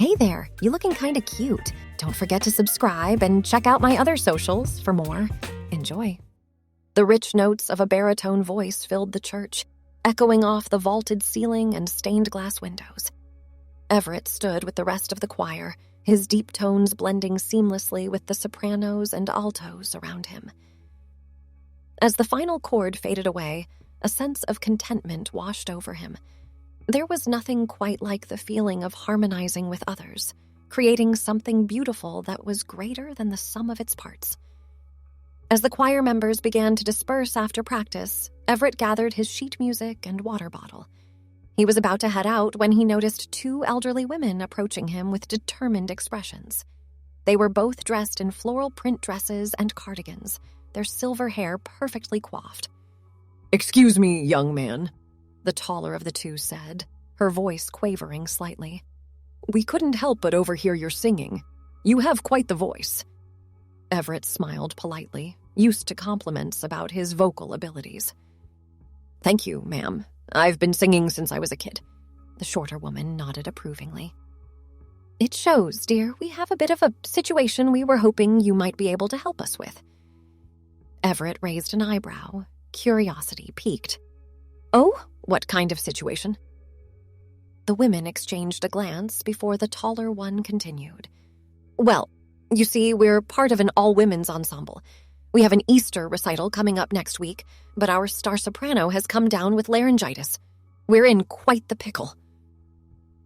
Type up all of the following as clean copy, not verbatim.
Hey there, you looking kinda cute. Don't forget to subscribe and check out my other socials for more. Enjoy. The rich notes of a baritone voice filled the church, echoing off the vaulted ceiling and stained glass windows. Everett stood with the rest of the choir, his deep tones blending seamlessly with the sopranos and altos around him. As the final chord faded away, a sense of contentment washed over him. There was nothing quite like the feeling of harmonizing with others, creating something beautiful that was greater than the sum of its parts. As the choir members began to disperse after practice, Everett gathered his sheet music and water bottle. He was about to head out when he noticed two elderly women approaching him with determined expressions. They were both dressed in floral print dresses and cardigans, their silver hair perfectly coiffed. "Excuse me, young man," the taller of the two said, her voice quavering slightly. "We couldn't help but overhear your singing. You have quite the voice." Everett smiled politely, used to compliments about his vocal abilities. "Thank you, ma'am. I've been singing since I was a kid." The shorter woman nodded approvingly. "It shows, dear. We have a bit of a situation we were hoping you might be able to help us with." Everett raised an eyebrow, curiosity piqued. "Oh, what kind of situation?" The women exchanged a glance before the taller one continued. "Well, you see, we're part of an all-women's ensemble. We have an Easter recital coming up next week, but our star soprano has come down with laryngitis. We're in quite the pickle."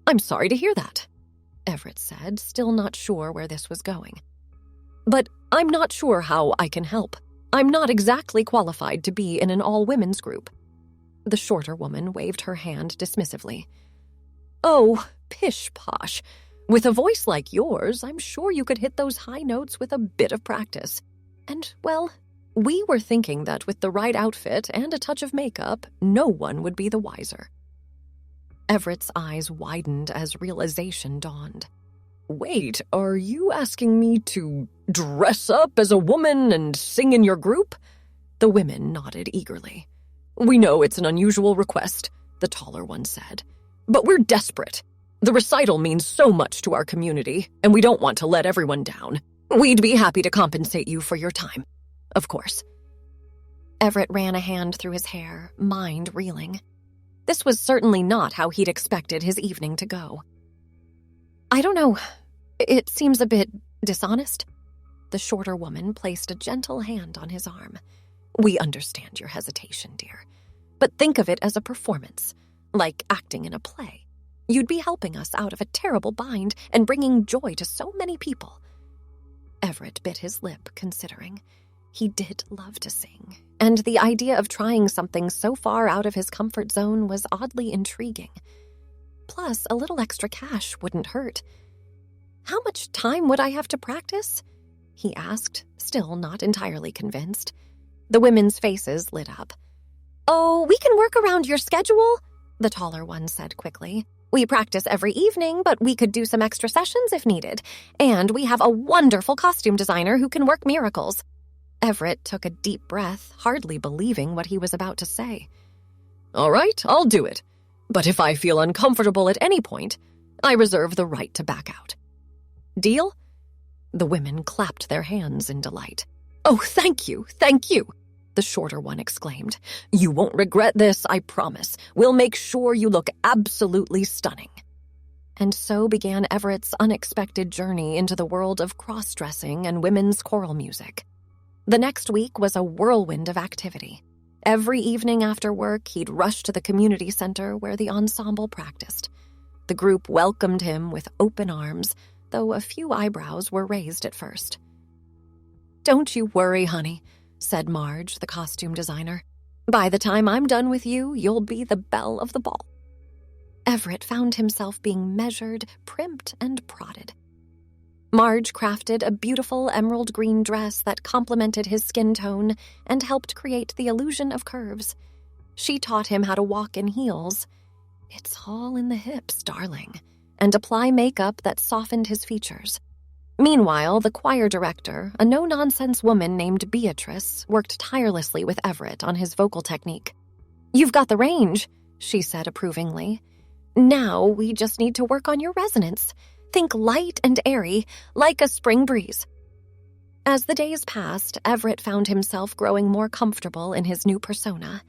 "I'm sorry to hear that," Everett said, still not sure where this was going. "But I'm not sure how I can help. I'm not exactly qualified to be in an all-women's group." The shorter woman waved her hand dismissively. "Oh, pish-posh. With a voice like yours, I'm sure you could hit those high notes with a bit of practice. And, well, we were thinking that with the right outfit and a touch of makeup, no one would be the wiser." Everett's eyes widened as realization dawned. "Wait, are you asking me to dress up as a woman and sing in your group?" The women nodded eagerly. "We know it's an unusual request," the taller one said, "but we're desperate. The recital means so much to our community, and we don't want to let everyone down. We'd be happy to compensate you for your time, of course." Everett ran a hand through his hair, mind reeling. This was certainly not how he'd expected his evening to go. "I don't know. It seems a bit dishonest." The shorter woman placed a gentle hand on his arm. "We understand your hesitation, dear. But think of it as a performance, like acting in a play. You'd be helping us out of a terrible bind and bringing joy to so many people." Everett bit his lip, considering. He did love to sing, and the idea of trying something so far out of his comfort zone was oddly intriguing. Plus, a little extra cash wouldn't hurt. "How much time would I have to practice?" he asked, still not entirely convinced. The women's faces lit up. "Oh, we can work around your schedule," the taller one said quickly. "We practice every evening, but we could do some extra sessions if needed. And we have a wonderful costume designer who can work miracles." Everett took a deep breath, hardly believing what he was about to say. "All right, I'll do it. But if I feel uncomfortable at any point, I reserve the right to back out. Deal?" The women clapped their hands in delight. "Oh, thank you, the shorter one exclaimed. "You won't regret this, I promise. We'll make sure you look absolutely stunning." And so began Everett's unexpected journey into the world of cross-dressing and women's choral music. The next week was a whirlwind of activity. Every evening after work, he'd rush to the community center where the ensemble practiced. The group welcomed him with open arms, though a few eyebrows were raised at first. "Don't you worry, honey," said Marge, the costume designer. "By the time I'm done with you, you'll be the belle of the ball." Everett found himself being measured, primped, and prodded. Marge crafted a beautiful emerald green dress that complemented his skin tone and helped create the illusion of curves. She taught him how to walk in heels. It's all in the hips, darling, and apply makeup that softened his features. Meanwhile, the choir director, a no-nonsense woman named Beatrice, worked tirelessly with Everett on his vocal technique. "You've got the range," she said approvingly. "Now we just need to work on your resonance. Think light and airy, like a spring breeze. As the days passed, Everett found himself growing more comfortable in his new persona.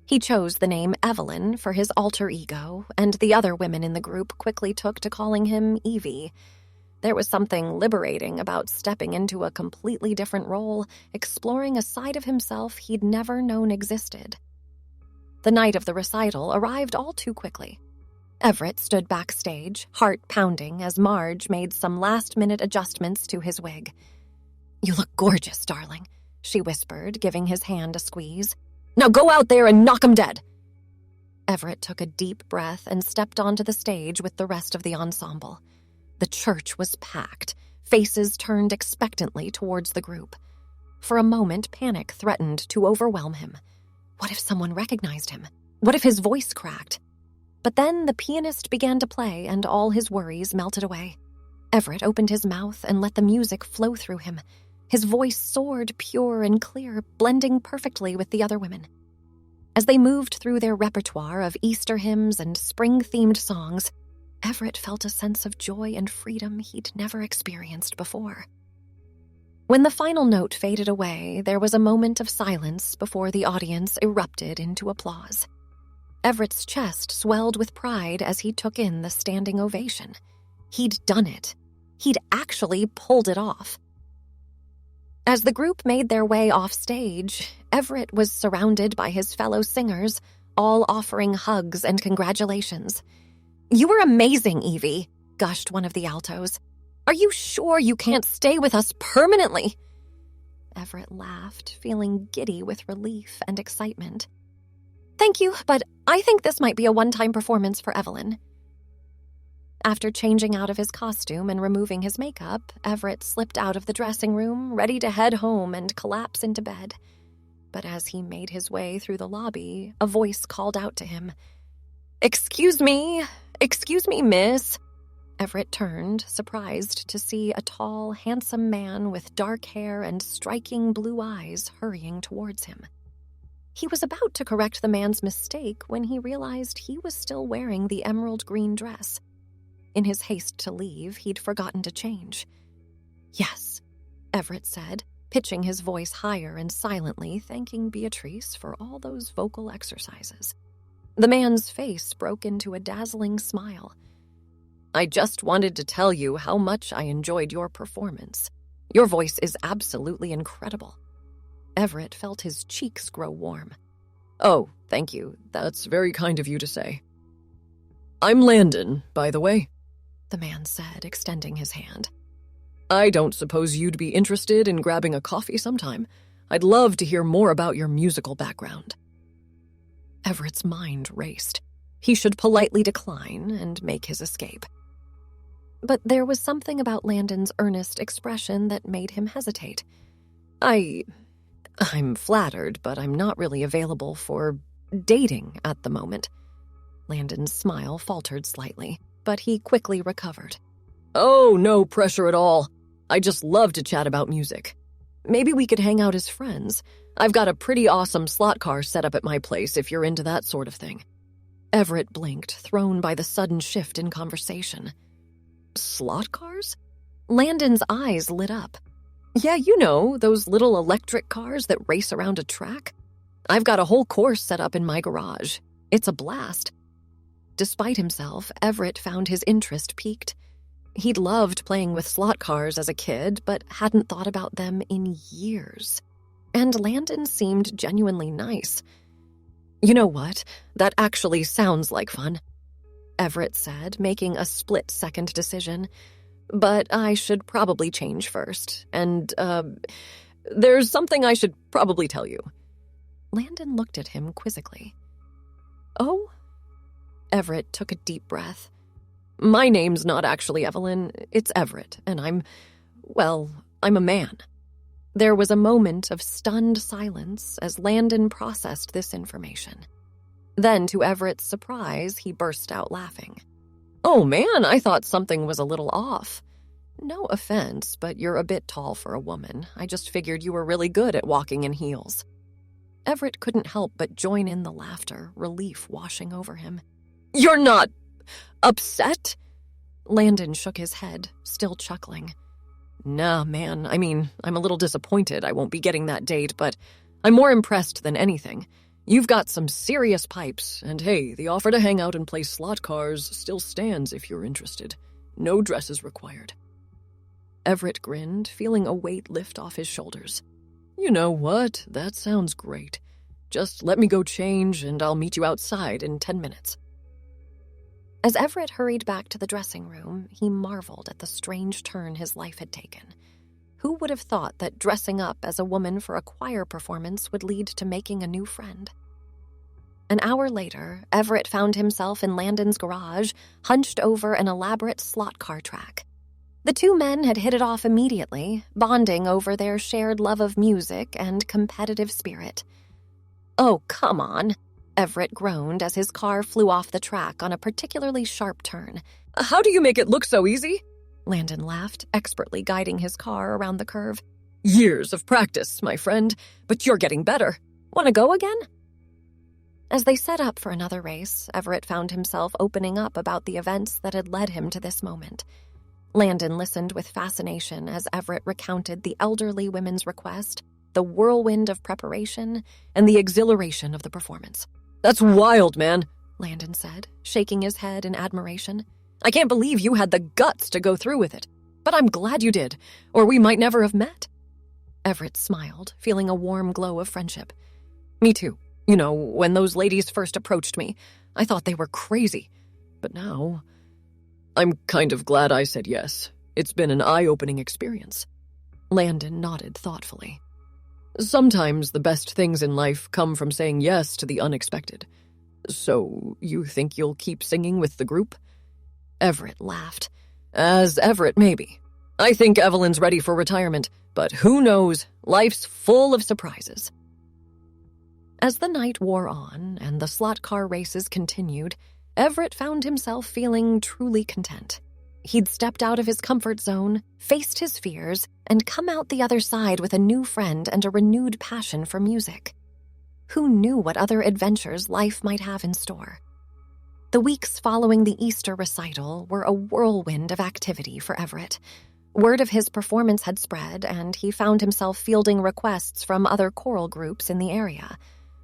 He chose the name Evelyn for his alter ego, and the other women in the group quickly took to calling him Evie. There was something liberating about stepping into a completely different role, exploring a side of himself he'd never known existed. The night of the recital arrived all too quickly. Everett stood backstage, heart pounding, as Marge made some last-minute adjustments to his wig. "You look gorgeous, darling," she whispered, giving his hand a squeeze. "Now go out there and knock 'em dead." Everett took a deep breath and stepped onto the stage with the rest of the ensemble. The church was packed, faces turned expectantly towards the group. For a moment, panic threatened to overwhelm him. What if someone recognized him? What if his voice cracked? But then the pianist began to play, and all his worries melted away. Everett opened his mouth and let the music flow through him. His voice soared pure and clear, blending perfectly with the other women. As they moved through their repertoire of Easter hymns and spring-themed songs, Everett felt a sense of joy and freedom he'd never experienced before. When the final note faded away, there was a moment of silence before the audience erupted into applause. Everett's chest swelled with pride as he took in the standing ovation. He'd done it. He'd actually pulled it off. As the group made their way off stage, Everett was surrounded by his fellow singers, all offering hugs and congratulations. "You were amazing, Evie," gushed one of the altos. "Are you sure you can't stay with us permanently?" Everett laughed, feeling giddy with relief and excitement. "Thank you, but I think this might be a one-time performance for Evelyn." After changing out of his costume and removing his makeup, Everett slipped out of the dressing room, ready to head home and collapse into bed. But as he made his way through the lobby, a voice called out to him. Excuse me, miss." Everett turned, surprised to see a tall, handsome man with dark hair and striking blue eyes hurrying towards him. He was about to correct the man's mistake when he realized he was still wearing the emerald green dress. In his haste to leave, he'd forgotten to change. "Yes," Everett said, pitching his voice higher and silently thanking Beatrice for all those vocal exercises. The man's face broke into a dazzling smile. "I just wanted to tell you how much I enjoyed your performance. Your voice is absolutely incredible." Everett felt his cheeks grow warm. "Oh, thank you. That's very kind of you to say. I'm Landon, by the way," the man said, extending his hand. "I don't suppose you'd be interested in grabbing a coffee sometime. I'd love to hear more about your musical background." Everett's mind raced. He should politely decline and make his escape. But there was something about Landon's earnest expression that made him hesitate. I'm flattered, but I'm not really available for dating at the moment." Landon's smile faltered slightly, but he quickly recovered. "Oh, no pressure at all. I just love to chat about music. Maybe we could hang out as friends. I've got a pretty awesome slot car set up at my place if you're into that sort of thing." Everett blinked, thrown by the sudden shift in conversation. "Slot cars?" Landon's eyes lit up. "Yeah, you know, those little electric cars that race around a track. I've got a whole course set up in my garage. It's a blast." Despite himself, Everett found his interest piqued. He'd loved playing with slot cars as a kid, but hadn't thought about them in years. And Landon seemed genuinely nice. "You know what? That actually sounds like fun," Everett said, making a split-second decision. "But I should probably change first, and, there's something I should probably tell you." Landon looked at him quizzically. "Oh?" Everett took a deep breath. "My name's not actually Evelyn, it's Everett, and I'm a man." There was a moment of stunned silence as Landon processed this information. Then, to Everett's surprise, he burst out laughing. "Oh man, I thought something was a little off. No offense, but you're a bit tall for a woman. I just figured you were really good at walking in heels." Everett couldn't help but join in the laughter, relief washing over him. "You're not upset?" Landon shook his head, still chuckling. Nah, man, I'm a little disappointed I won't be getting that date, but I'm more impressed than anything. You've got some serious pipes, and hey, the offer to hang out and play slot cars still stands if you're interested. No dresses required. Everett grinned, feeling a weight lift off his shoulders. You know what? That sounds great. Just let me go change, and I'll meet you outside in 10 minutes. As Everett hurried back to the dressing room, he marveled at the strange turn his life had taken. Who would have thought that dressing up as a woman for a choir performance would lead to making a new friend? An hour later, Everett found himself in Landon's garage, hunched over an elaborate slot car track. The two men had hit it off immediately, bonding over their shared love of music and competitive spirit. "Oh, come on," Everett groaned as his car flew off the track on a particularly sharp turn. "How do you make it look so easy?" Landon laughed, expertly guiding his car around the curve. "Years of practice, my friend, but you're getting better. "Want to go again?" As they set up for another race, Everett found himself opening up about the events that had led him to this moment. Landon listened with fascination as Everett recounted the elderly women's request, the whirlwind of preparation, and the exhilaration of the performance. "That's wild, man," Landon said, shaking his head in admiration. "I can't believe you had the guts to go through with it. But I'm glad you did, or we might never have met." Everett smiled, feeling a warm glow of friendship. "Me too. You know, when those ladies first approached me, I thought they were crazy. But now, I'm kind of glad I said yes. It's been an eye-opening experience." Landon nodded thoughtfully. "Sometimes the best things in life come from saying yes to the unexpected. So, you think you'll keep singing with the group?" Everett laughed. "As Everett, maybe. I think Evelyn's ready for retirement, but who knows? Life's full of surprises." As the night wore on and the slot car races continued, Everett found himself feeling truly content. He'd stepped out of his comfort zone, faced his fears, and come out the other side with a new friend and a renewed passion for music. Who knew what other adventures life might have in store? The weeks following the Easter recital were a whirlwind of activity for Everett. Word of his performance had spread, and he found himself fielding requests from other choral groups in the area.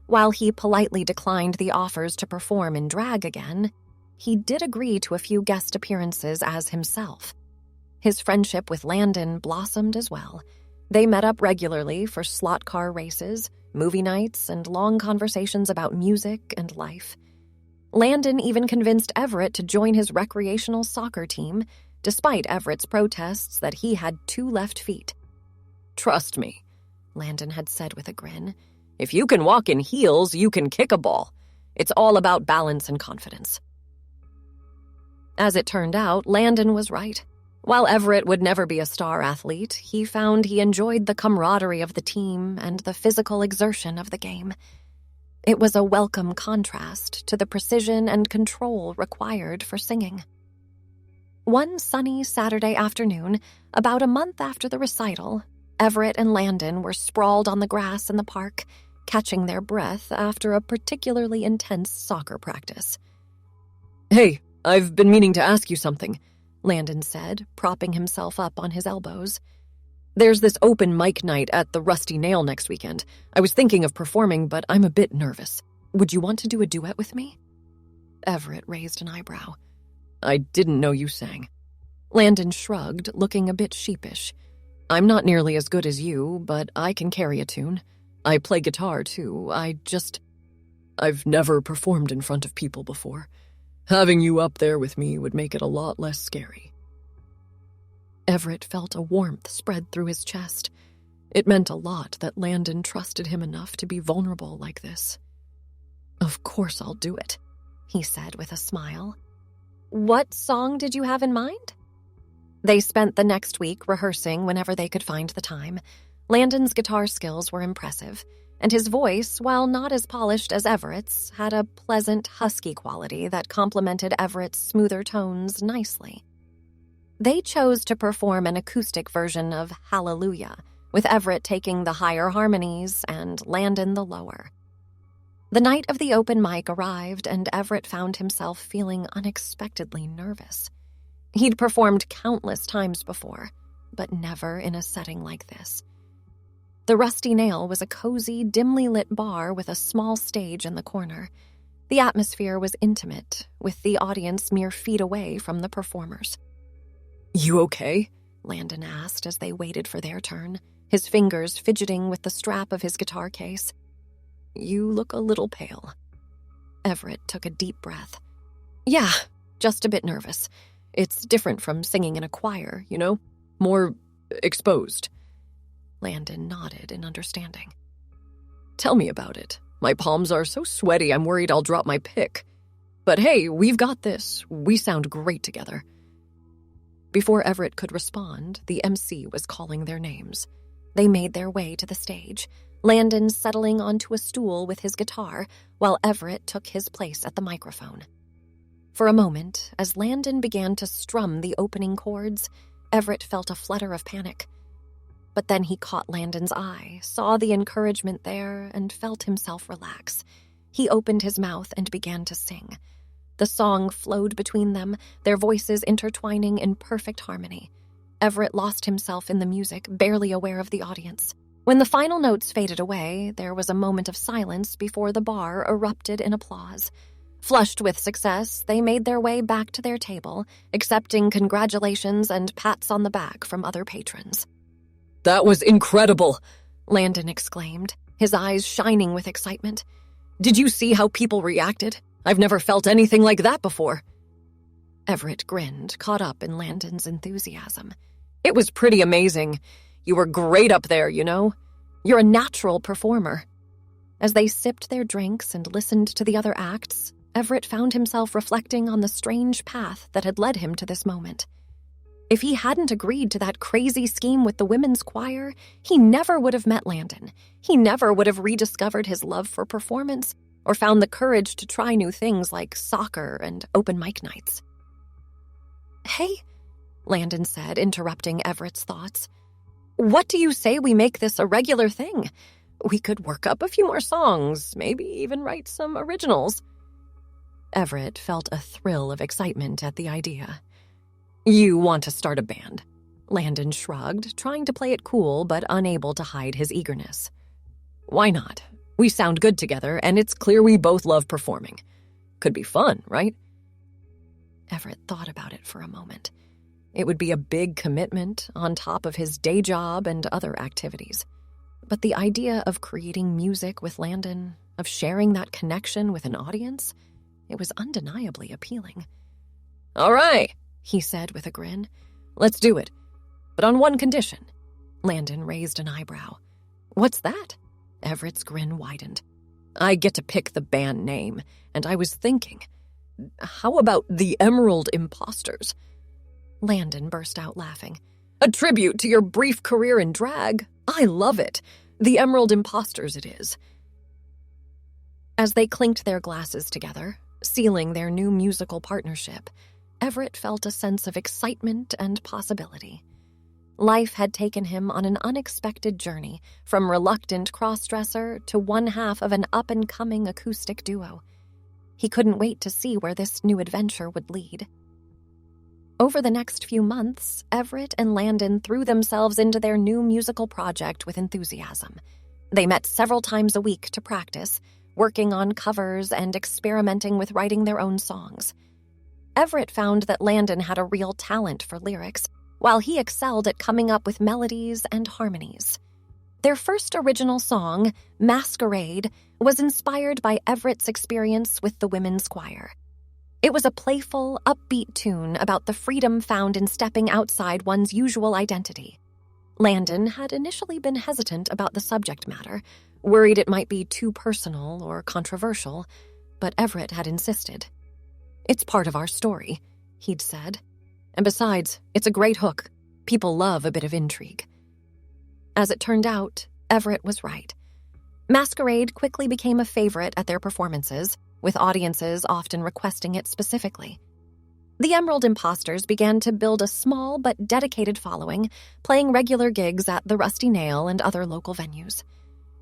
While he politely declined the offers to perform in drag again, he did agree to a few guest appearances as himself. His friendship with Landon blossomed as well. They met up regularly for slot car races, movie nights, and long conversations about music and life. Landon even convinced Everett to join his recreational soccer team, despite Everett's protests that he had 2 left feet. "Trust me," Landon had said with a grin. "If you can walk in heels, you can kick a ball. It's all about balance and confidence." As it turned out, Landon was right. While Everett would never be a star athlete, he found he enjoyed the camaraderie of the team and the physical exertion of the game. It was a welcome contrast to the precision and control required for singing. One sunny Saturday afternoon, about a month after the recital, Everett and Landon were sprawled on the grass in the park, catching their breath after a particularly intense soccer practice. "Hey, I've been meaning to ask you something," Landon said, propping himself up on his elbows. "There's this open mic night at the Rusty Nail next weekend. I was thinking of performing, but I'm a bit nervous. Would you want to do a duet with me?" Everett raised an eyebrow. "I didn't know you sang." Landon shrugged, looking a bit sheepish. "I'm not nearly as good as you, but I can carry a tune. I play guitar, too. I've never performed in front of people before. Having you up there with me would make it a lot less scary." Everett felt a warmth spread through his chest. It meant a lot that Landon trusted him enough to be vulnerable like this. "Of course I'll do it," he said with a smile. "What song did you have in mind?" They spent the next week rehearsing whenever they could find the time. Landon's guitar skills were impressive, and his voice, while not as polished as Everett's, had a pleasant, husky quality that complemented Everett's smoother tones nicely. They chose to perform an acoustic version of Hallelujah, with Everett taking the higher harmonies and Landon the lower. The night of the open mic arrived, and Everett found himself feeling unexpectedly nervous. He'd performed countless times before, but never in a setting like this. The Rusty Nail was a cozy, dimly lit bar with a small stage in the corner. The atmosphere was intimate, with the audience mere feet away from the performers. "You okay?" Landon asked as they waited for their turn, his fingers fidgeting with the strap of his guitar case. "You look a little pale." Everett took a deep breath. "Yeah, just a bit nervous. It's different from singing in a choir, you know? More exposed." Landon nodded in understanding. "Tell me about it. My palms are so sweaty I'm worried I'll drop my pick. But hey, we've got this. We sound great together." Before Everett could respond, the MC was calling their names. They made their way to the stage, Landon settling onto a stool with his guitar, while Everett took his place at the microphone. For a moment, as Landon began to strum the opening chords, Everett felt a flutter of panic. But then he caught Landon's eye, saw the encouragement there, and felt himself relax. He opened his mouth and began to sing. The song flowed between them, their voices intertwining in perfect harmony. Everett lost himself in the music, barely aware of the audience. When the final notes faded away, there was a moment of silence before the bar erupted in applause. Flushed with success, they made their way back to their table, accepting congratulations and pats on the back from other patrons. "That was incredible!" Landon exclaimed, his eyes shining with excitement. "Did you see how people reacted? I've never felt anything like that before." Everett grinned, caught up in Landon's enthusiasm. "It was pretty amazing. You were great up there, you know? You're a natural performer." As they sipped their drinks and listened to the other acts, Everett found himself reflecting on the strange path that had led him to this moment. If he hadn't agreed to that crazy scheme with the women's choir, he never would have met Landon. He never would have rediscovered his love for performance or found the courage to try new things like soccer and open mic nights. "Hey," Landon said, interrupting Everett's thoughts. "What do you say we make this a regular thing? We could work up a few more songs, maybe even write some originals." Everett felt a thrill of excitement at the idea. "You want to start a band?" Landon shrugged, trying to play it cool but unable to hide his eagerness. "Why not? We sound good together, and it's clear we both love performing. Could be fun, right?" Everett thought about it for a moment. It would be a big commitment on top of his day job and other activities. But the idea of creating music with Landon, of sharing that connection with an audience, it was undeniably appealing. "All right," he said with a grin. "Let's do it. But on one condition." Landon raised an eyebrow. "What's that?" Everett's grin widened. "I get to pick the band name, and I was thinking, how about the Emerald Imposters?" Landon burst out laughing. "A tribute to your brief career in drag. I love it. The Emerald Imposters it is." As they clinked their glasses together, sealing their new musical partnership, Everett felt a sense of excitement and possibility. Life had taken him on an unexpected journey, from reluctant crossdresser to one half of an up-and-coming acoustic duo. He couldn't wait to see where this new adventure would lead. Over the next few months, Everett and Landon threw themselves into their new musical project with enthusiasm. They met several times a week to practice, working on covers and experimenting with writing their own songs. Everett found that Landon had a real talent for lyrics, while he excelled at coming up with melodies and harmonies. Their first original song, Masquerade, was inspired by Everett's experience with the women's choir. It was a playful, upbeat tune about the freedom found in stepping outside one's usual identity. Landon had initially been hesitant about the subject matter, worried it might be too personal or controversial, but Everett had insisted. "It's part of our story," he'd said. "And besides, it's a great hook. People love a bit of intrigue." As it turned out, Everett was right. Masquerade quickly became a favorite at their performances, with audiences often requesting it specifically. The Emerald Imposters began to build a small but dedicated following, playing regular gigs at the Rusty Nail and other local venues.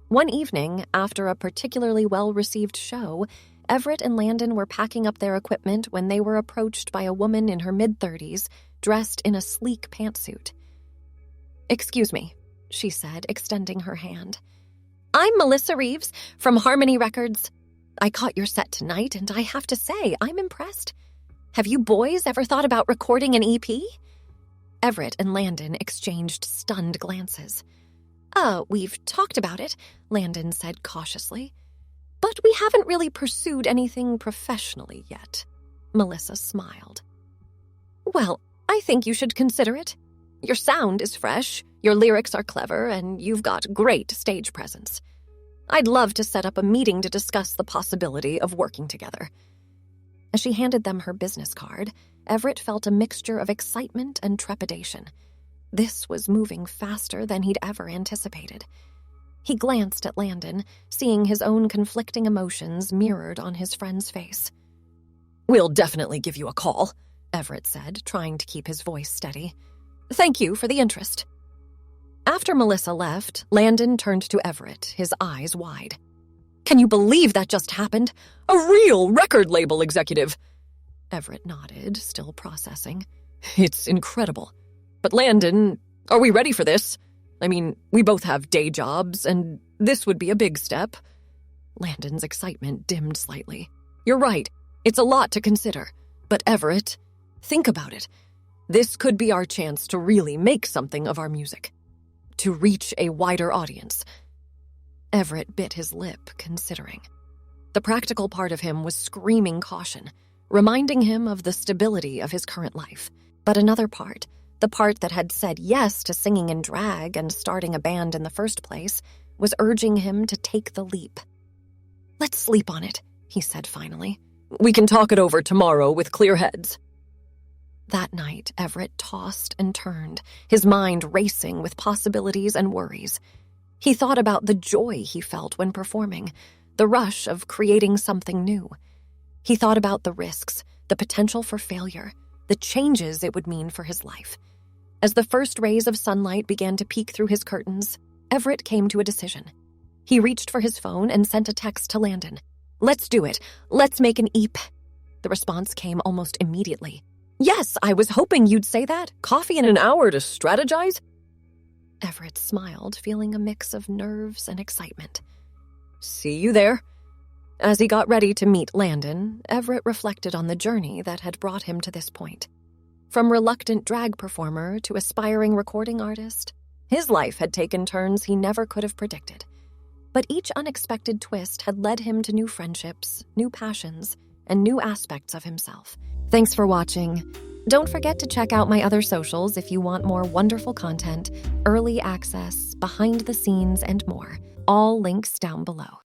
One evening, after a particularly well-received show, Everett and Landon were packing up their equipment when they were approached by a woman in her mid-30s dressed in a sleek pantsuit. "Excuse me," she said, extending her hand. "I'm Melissa Reeves from Harmony Records. I caught your set tonight, and I have to say, I'm impressed. Have you boys ever thought about recording an EP?" Everett and Landon exchanged stunned glances. We've talked about it," Landon said cautiously. "But we haven't really pursued anything professionally yet." Melissa smiled. "Well, I think you should consider it. Your sound is fresh, your lyrics are clever, and you've got great stage presence. I'd love to set up a meeting to discuss the possibility of working together." As she handed them her business card, Everett felt a mixture of excitement and trepidation. This was moving faster than he'd ever anticipated. He glanced at Landon, seeing his own conflicting emotions mirrored on his friend's face. "We'll definitely give you a call," Everett said, trying to keep his voice steady. "Thank you for the interest." After Melissa left, Landon turned to Everett, his eyes wide. "Can you believe that just happened? A real record label executive!" Everett nodded, still processing. "It's incredible. But Landon, are we ready for this? I mean, we both have day jobs, and this would be a big step." Landon's excitement dimmed slightly. "You're right. It's a lot to consider. But Everett, think about it. This could be our chance to really make something of our music. To reach a wider audience." Everett bit his lip, considering. The practical part of him was screaming caution, reminding him of the stability of his current life. But another part, the part that had said yes to singing in drag and starting a band in the first place, was urging him to take the leap. "Let's sleep on it," he said finally. "We can talk it over tomorrow with clear heads." That night, Everett tossed and turned, his mind racing with possibilities and worries. He thought about the joy he felt when performing, the rush of creating something new. He thought about the risks, the potential for failure, the changes it would mean for his life. As the first rays of sunlight began to peek through his curtains, Everett came to a decision. He reached for his phone and sent a text to Landon. "Let's do it. Let's make an EP." The response came almost immediately. "Yes, I was hoping you'd say that. Coffee in an hour to strategize?" Everett smiled, feeling a mix of nerves and excitement. "See you there." As he got ready to meet Landon, Everett reflected on the journey that had brought him to this point. From reluctant drag performer to aspiring recording artist, his life had taken turns he never could have predicted. But each unexpected twist had led him to new friendships, new passions, and new aspects of himself. Thanks for watching. Don't forget to check out my other socials if you want more wonderful content, early access, behind the scenes, and more. All links down below.